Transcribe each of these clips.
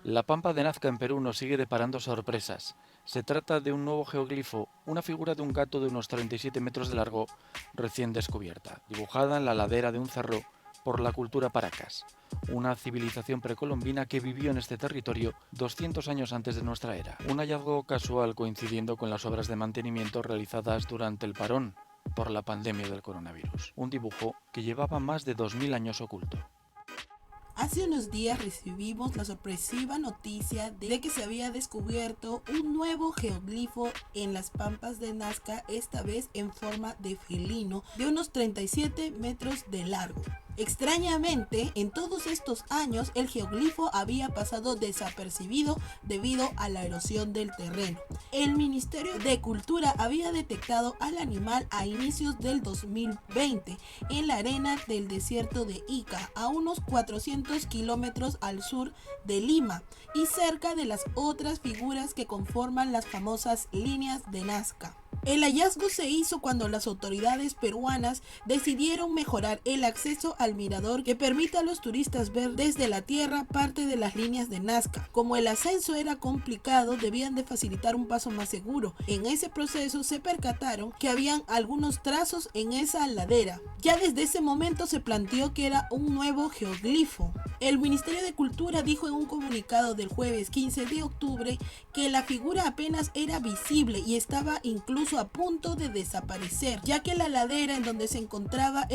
La pampa de Nazca en Perú nos sigue deparando sorpresas. Se trata de un nuevo geoglifo, una figura de un gato de unos 37 metros de largo, recién descubierta, dibujada en la ladera de un cerro por la cultura Paracas, una civilización precolombina que vivió en este territorio 200 años antes de nuestra era. Un hallazgo casual coincidiendo con las obras de mantenimiento realizadas durante el parón por la pandemia del coronavirus. Un dibujo que llevaba más de 2000 años oculto. Hace unos días recibimos la sorpresiva noticia de que se había descubierto un nuevo geoglifo en las pampas de Nazca, esta vez en forma de felino de unos 37 metros de largo. Extrañamente, en todos estos años el geoglifo había pasado desapercibido debido a la erosión del terreno. El Ministerio de Cultura había detectado al animal a inicios del 2020 en la arena del desierto de Ica, a unos 400 kilómetros al sur de Lima y cerca de las otras figuras que conforman las famosas líneas de Nazca. El hallazgo se hizo cuando las autoridades peruanas decidieron mejorar el acceso al mirador que permite a los turistas ver desde la tierra parte de las líneas de Nazca. Como el ascenso era complicado, debían de facilitar un paso más seguro. En ese proceso se percataron que habían algunos trazos en esa ladera. Ya desde ese momento se planteó que era un nuevo geoglifo. El Ministerio de Cultura dijo en un comunicado del jueves 15 de octubre que la figura apenas era visible y estaba incluso a punto de desaparecer, ya que la ladera en donde se encontraba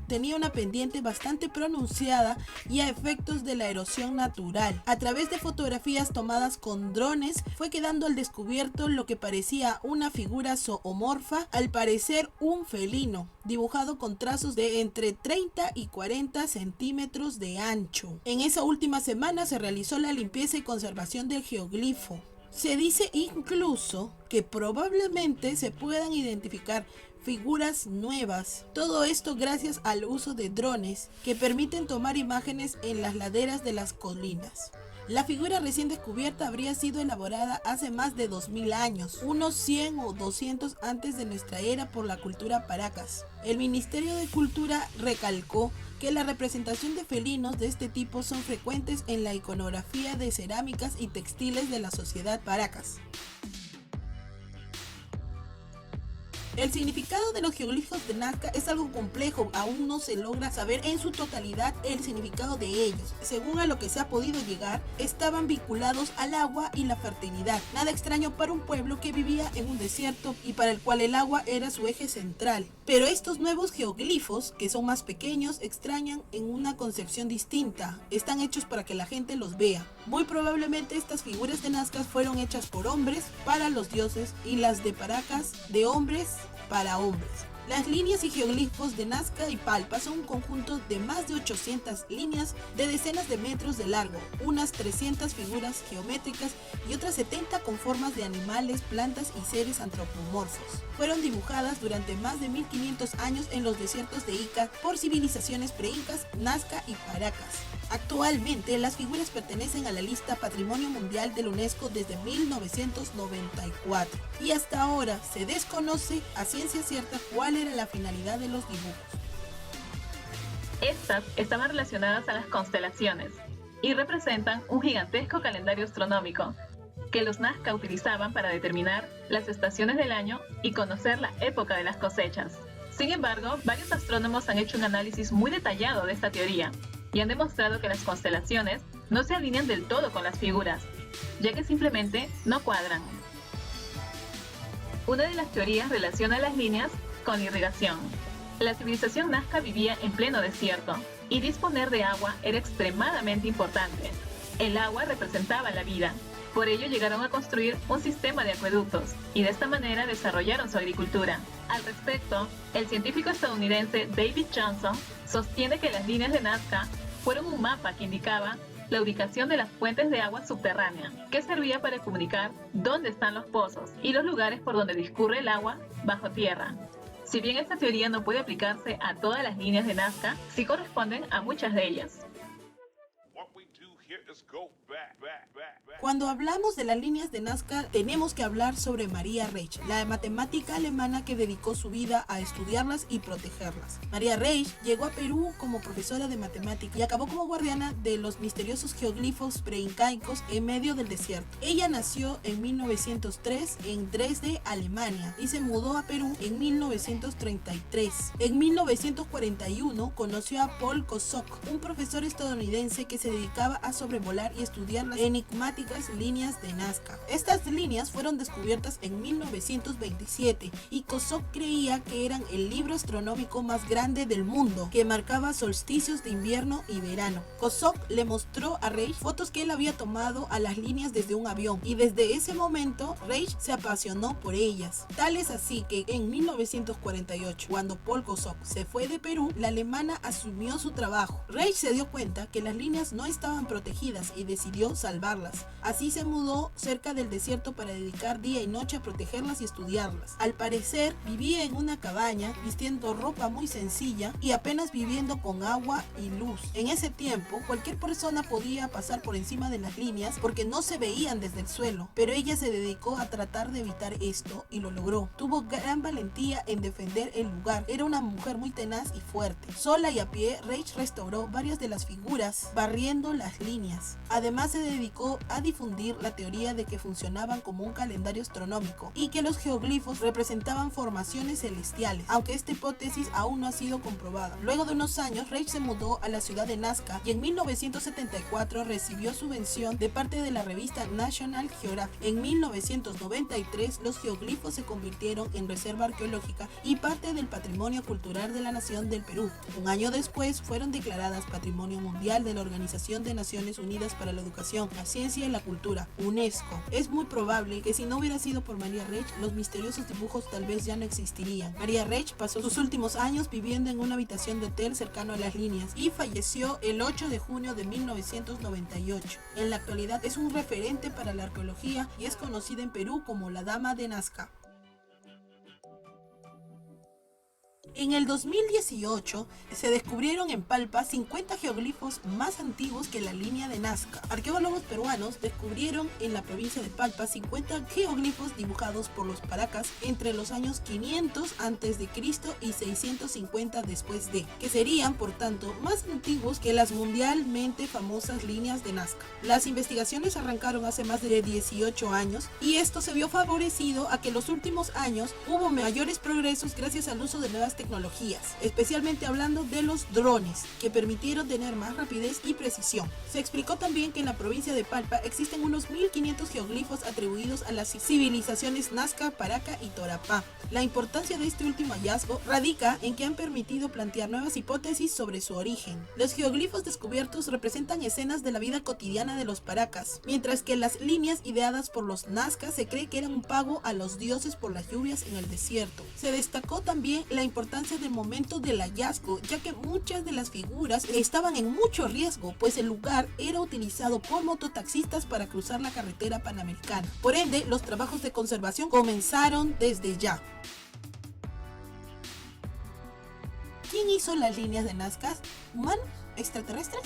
tenía una pendiente bastante pronunciada y a efectos de la erosión natural. A través de fotografías tomadas con drones fue quedando al descubierto lo que parecía una figura zoomorfa, al parecer un felino, dibujado con trazos de entre 30 y 40 centímetros de ancho. En esa última semana se realizó la limpieza y conservación del geoglifo. Se dice incluso que probablemente se puedan identificar figuras nuevas. Todo esto gracias al uso de drones que permiten tomar imágenes en las laderas de las colinas. La figura recién descubierta habría sido elaborada hace más de 2000 años, unos 100 o 200 antes de nuestra era por la cultura Paracas. El Ministerio de Cultura recalcó que la representación de felinos de este tipo son frecuentes en la iconografía de cerámicas y textiles de la sociedad Paracas. El significado de los geoglifos de Nazca es algo complejo, aún no se logra saber en su totalidad el significado de ellos. Según a lo que se ha podido llegar, estaban vinculados al agua y la fertilidad. Nada extraño para un pueblo que vivía en un desierto y para el cual el agua era su eje central. Pero estos nuevos geoglifos, que son más pequeños, extrañan en una concepción distinta. Están hechos para que la gente los vea. Muy probablemente estas figuras de Nazca fueron hechas por hombres para los dioses y las de Paracas de hombres para hombres. Las líneas y geoglifos de Nazca y Palpa son un conjunto de más de 800 líneas de decenas de metros de largo, unas 300 figuras geométricas y otras 70 con formas de animales, plantas y seres antropomorfos. Fueron dibujadas durante más de 1500 años en los desiertos de Ica por civilizaciones pre-incas, Nazca y Paracas. Actualmente, las figuras pertenecen a la lista Patrimonio Mundial de la UNESCO desde 1994 y hasta ahora se desconoce a ciencia cierta cuál era la finalidad de los dibujos. Estas estaban relacionadas a las constelaciones y representan un gigantesco calendario astronómico que los Nazca utilizaban para determinar las estaciones del año y conocer la época de las cosechas. Sin embargo, varios astrónomos han hecho un análisis muy detallado de esta teoría y han demostrado que las constelaciones no se alinean del todo con las figuras, ya que simplemente no cuadran. Una de las teorías relaciona las líneas con irrigación. La civilización Nazca vivía en pleno desierto y disponer de agua era extremadamente importante. El agua representaba la vida. Por ello llegaron a construir un sistema de acueductos y de esta manera desarrollaron su agricultura. Al respecto, el científico estadounidense David Johnson sostiene que las líneas de Nazca fueron un mapa que indicaba la ubicación de las fuentes de agua subterránea, que servía para comunicar dónde están los pozos y los lugares por donde discurre el agua bajo tierra. Si bien esta teoría no puede aplicarse a todas las líneas de Nazca, sí corresponden a muchas de ellas. Cuando hablamos de las líneas de Nazca, tenemos que hablar sobre Maria Riesch, la matemática alemana que dedicó su vida a estudiarlas y protegerlas. Maria Riesch llegó a Perú como profesora de matemática y acabó como guardiana de los misteriosos geoglifos preincaicos en medio del desierto. Ella nació en 1903 en Dresde, Alemania, y se mudó a Perú en 1933. En 1941 conoció a Paul Kosok, un profesor estadounidense que se dedicaba a sobrevolar y estudiar las enigmáticas líneas de Nazca. Estas líneas fueron descubiertas en 1927 y Kosok creía que eran el libro astronómico más grande del mundo, que marcaba solsticios de invierno y verano. Kosok le mostró a Riesch fotos que él había tomado a las líneas desde un avión, y desde ese momento Riesch se apasionó por ellas. Tal es así que en 1948, cuando Paul Kosok se fue de Perú, la alemana asumió su trabajo. Riesch se dio cuenta que las líneas no estaban protegidas y decidió salvarlas. Así se mudó cerca del desierto para dedicar día y noche a protegerlas y estudiarlas. Al parecer, vivía en una cabaña, vistiendo ropa muy sencilla y apenas viviendo con agua y luz. En ese tiempo, cualquier persona podía pasar por encima de las líneas porque no se veían desde el suelo, pero ella se dedicó a tratar de evitar esto y lo logró. Tuvo gran valentía en defender el lugar. Era una mujer muy tenaz y fuerte. Sola y a pie, Riesch restauró varias de las figuras, barriendo las líneas. Además, se dedicó a difundir la teoría de que funcionaban como un calendario astronómico y que los geoglifos representaban formaciones celestiales, aunque esta hipótesis aún no ha sido comprobada. Luego de unos años, Riesch se mudó a la ciudad de Nazca y en 1974 recibió subvención de parte de la revista National Geographic. En 1993, los geoglifos se convirtieron en reserva arqueológica y parte del patrimonio cultural de la nación del Perú. Un año después, fueron declaradas Patrimonio Mundial de la Organización de Naciones Unidas para la Educación, la Ciencia y la Cultura, UNESCO. Es muy probable que si no hubiera sido por Maria Riesch, los misteriosos dibujos tal vez ya no existirían. Maria Riesch pasó sus últimos años viviendo en una habitación de hotel cercano a las líneas y falleció el 8 de junio de 1998. En la actualidad es un referente para la arqueología y es conocida en Perú como la Dama de Nazca. En el 2018 se descubrieron en Palpa 50 geoglifos más antiguos que la línea de Nazca. Arqueólogos peruanos descubrieron en la provincia de Palpa 50 geoglifos dibujados por los paracas entre los años 500 a.C. y 650 después de, que serían por tanto más antiguos que las mundialmente famosas líneas de Nazca. Las investigaciones arrancaron hace más de 18 años y esto se vio favorecido a que en los últimos años hubo mayores progresos gracias al uso de nuevas tecnologías, especialmente hablando de los drones, que permitieron tener más rapidez y precisión. Se explicó también que en la provincia de Palpa existen unos 1500 geoglifos atribuidos a las civilizaciones Nazca, Paraca y Torapá. La importancia de este último hallazgo radica en que han permitido plantear nuevas hipótesis sobre su origen. Los geoglifos descubiertos representan escenas de la vida cotidiana de los paracas, mientras que las líneas ideadas por los Nazca se cree que eran un pago a los dioses por las lluvias en el desierto. Se destacó también la importancia del momento del hallazgo, ya que muchas de las figuras estaban en mucho riesgo, pues el lugar era utilizado por mototaxistas para cruzar la carretera panamericana. Por ende, los trabajos de conservación comenzaron desde ya. ¿Quién hizo las líneas de Nazca? ¿Humanos? ¿Extraterrestres?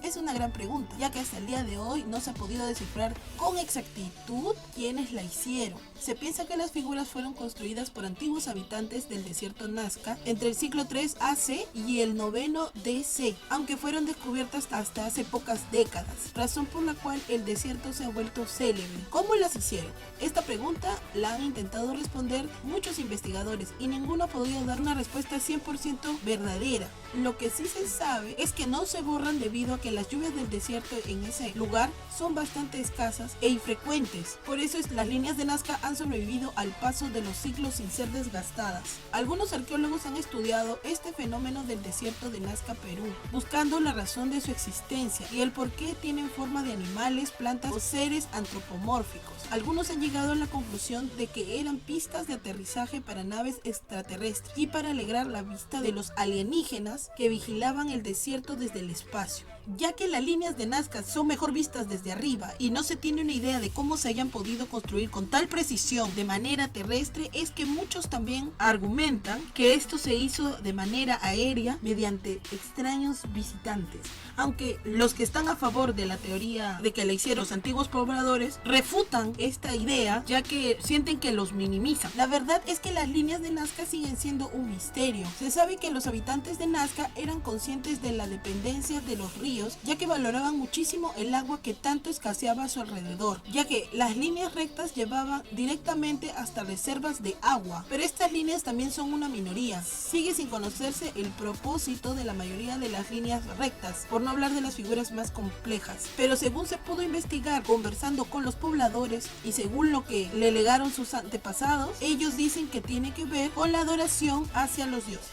Es una gran pregunta, ya que hasta el día de hoy no se ha podido descifrar con exactitud quiénes la hicieron. Se piensa que las figuras fueron construidas por antiguos habitantes del desierto Nazca entre el siglo III AC y el 9 DC, aunque fueron descubiertas hasta hace pocas décadas, razón por la cual el desierto se ha vuelto célebre. ¿Cómo las hicieron? Esta pregunta la han intentado responder muchos investigadores y ninguno ha podido dar una respuesta 100% verdadera. Lo que sí se sabe es que no se borran debido a que las lluvias del desierto en ese lugar son bastante escasas e infrecuentes. Por eso las líneas de Nazca han sobrevivido al paso de los siglos sin ser desgastadas. Algunos arqueólogos han estudiado este fenómeno del desierto de Nazca, Perú, buscando la razón de su existencia y el por qué tienen forma de animales, plantas o seres antropomórficos. Algunos han llegado a la conclusión de que eran pistas de aterrizaje para naves extraterrestres y para alegrar la vista de los alienígenas que vigilaban el desierto desde el espacio. ya que las líneas de Nazca son mejor vistas desde arriba y no se tiene una idea de cómo se hayan podido construir con tal precisión de manera terrestre, es que muchos también argumentan que esto se hizo de manera aérea mediante extraños visitantes, aunque los que están a favor de la teoría de que la hicieron los antiguos pobladores refutan esta idea, ya que sienten que los minimizan. La verdad es que las líneas de Nazca siguen siendo un misterio. Se sabe que los habitantes de Nazca eran conscientes de la dependencia de los ríos, ya que valoraban muchísimo el agua que tanto escaseaba a su alrededor, ya que las líneas rectas llevaban directamente hasta reservas de agua, pero estas líneas también son una minoría. Sigue sin conocerse el propósito de la mayoría de las líneas rectas, por no hablar de las figuras más complejas, pero según se pudo investigar conversando con los pobladores y según lo que le legaron sus antepasados, ellos dicen que tiene que ver con la adoración hacia los dioses.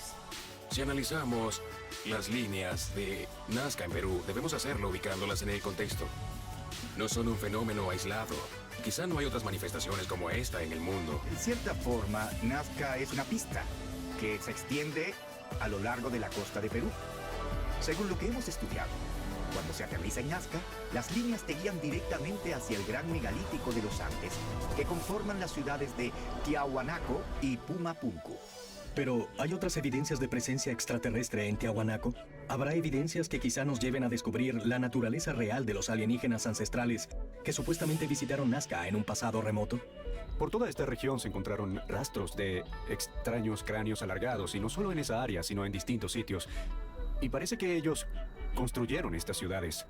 Si analizamos las líneas de Nazca en Perú, debemos hacerlo ubicándolas en el contexto. No son un fenómeno aislado. Quizá no hay otras manifestaciones como esta en el mundo. En cierta forma, Nazca es una pista que se extiende a lo largo de la costa de Perú. Según lo que hemos estudiado, cuando se aterriza en Nazca, las líneas te guían directamente hacia el gran megalítico de los Andes, que conforman las ciudades de Tiahuanaco y Pumapunku. Pero, ¿hay otras evidencias de presencia extraterrestre en Tiahuanaco? ¿Habrá evidencias que quizá nos lleven a descubrir la naturaleza real de los alienígenas ancestrales que supuestamente visitaron Nazca en un pasado remoto? Por toda esta región se encontraron rastros de extraños cráneos alargados, y no solo en esa área, sino en distintos sitios. Y parece que ellos construyeron estas ciudades.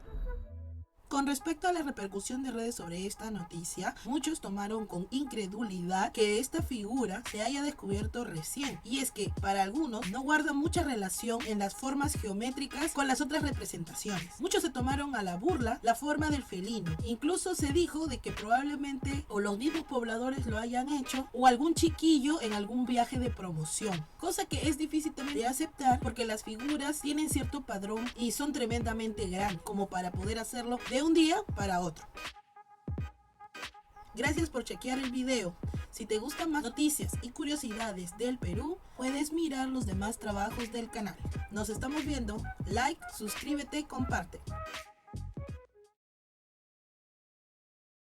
Con respecto a la repercusión de redes sobre esta noticia, muchos tomaron con incredulidad que esta figura se haya descubierto recién, y es que para algunos no guarda mucha relación en las formas geométricas con las otras representaciones. Muchos se tomaron a la burla la forma del felino, incluso se dijo de que probablemente o los mismos pobladores lo hayan hecho o algún chiquillo en algún viaje de promoción, cosa que es difícil también de aceptar porque las figuras tienen cierto padrón y son tremendamente grandes como para poder hacerlo de un día para otro. Gracias por chequear el video. Si te gustan más noticias y curiosidades del Perú, puedes mirar los demás trabajos del canal. Nos estamos viendo. Like, suscríbete, comparte.